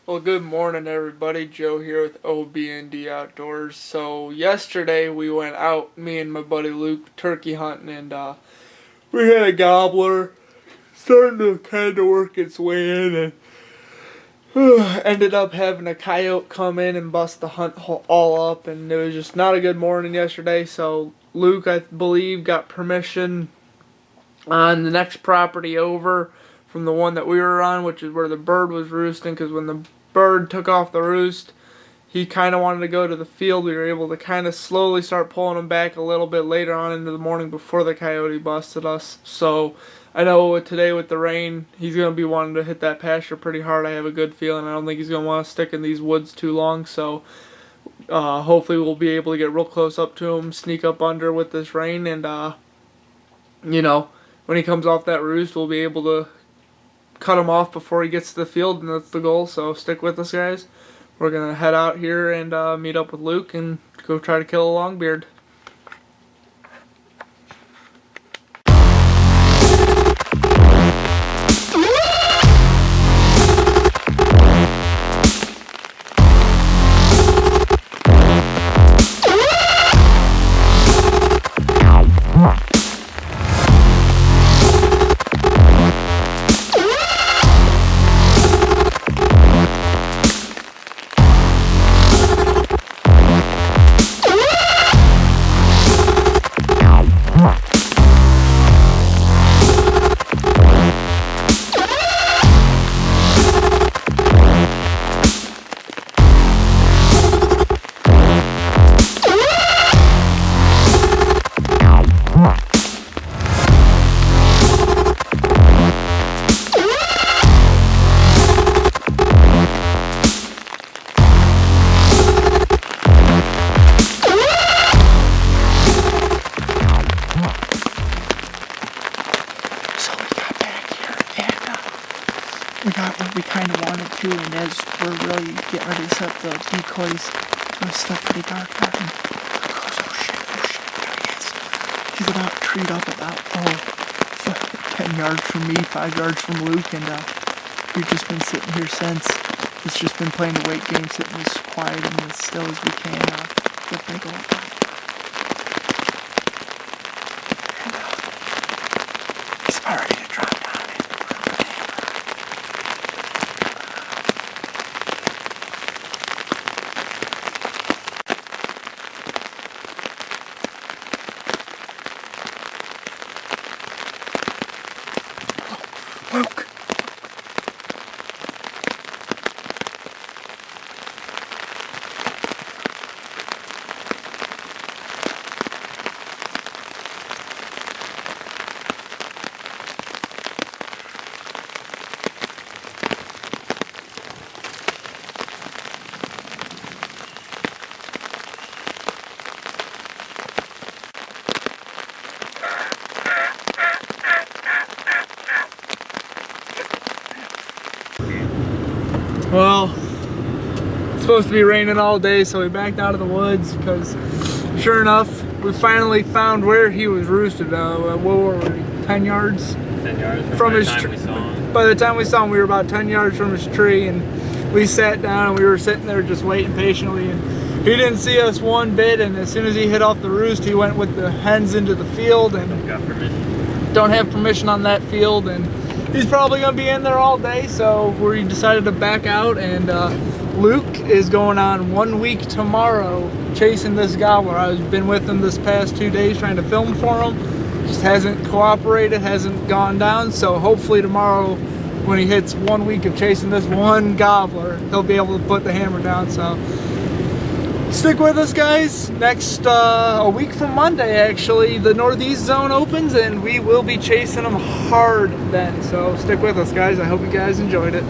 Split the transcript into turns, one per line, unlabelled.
Well, good morning, everybody. Joe here with OB&D Outdoors. So yesterday we went out, me and my buddy Luke, turkey hunting, and we had a gobbler starting to kind of work its way in, and ended up having a coyote come in and bust the hunt all up, and it was just not a good morning yesterday. So Luke, I believe, got permission on the next property over from the one that we were on, which is where the bird was roosting, because when the bird took off the roost, he kind of wanted to go to the field. We were able to kind of slowly start pulling him back a little bit later on into the morning before the coyote busted us. So I know today with the rain, he's going to be wanting to hit that pasture pretty hard. I have a good feeling. I don't think he's going to want to stick in these woods too long. So hopefully we'll be able to get real close up to him, sneak up under with this rain, and when he comes off that roost, we'll be able to cut him off before he gets to the field, and that's the goal. So stick with us, guys. We're gonna head out here and meet up with Luke and go try to kill a longbeard. We got what we kind of wanted to, and as we're really getting ready to set the decoys, it was still pretty dark out, and oh shit, there he is. He's about treed up about 10 yards from me, 5 yards from Luke, and we've just been sitting here since. It's just been playing the wait game, sitting as quiet and as still as we can. Definitely go up. And he's about ready to drop down. Luke! Well, it's supposed to be raining all day, so we backed out of the woods because, sure enough, we finally found where he was roosted. What were we, 10 yards?
10 yards
from his tree. By the time we saw him, we were about 10 yards from his tree, and we sat down and we were sitting there just waiting patiently, and he didn't see us one bit, and as soon as he hit off the roost, he went with the hens into the field, and
got permission.
Don't have permission on that field, and he's probably going to be in there all day, so we decided to back out, and Luke is going on 1 week tomorrow chasing this gobbler. I've been with him this past 2 days trying to film for him. Just hasn't cooperated, hasn't gone down, so hopefully tomorrow when he hits 1 week of chasing this one gobbler, he'll be able to put the hammer down. So stick with us, guys. Next a week from Monday, actually, the northeast zone opens, and we will be chasing them hard then. So stick with us, guys. I hope you guys enjoyed it.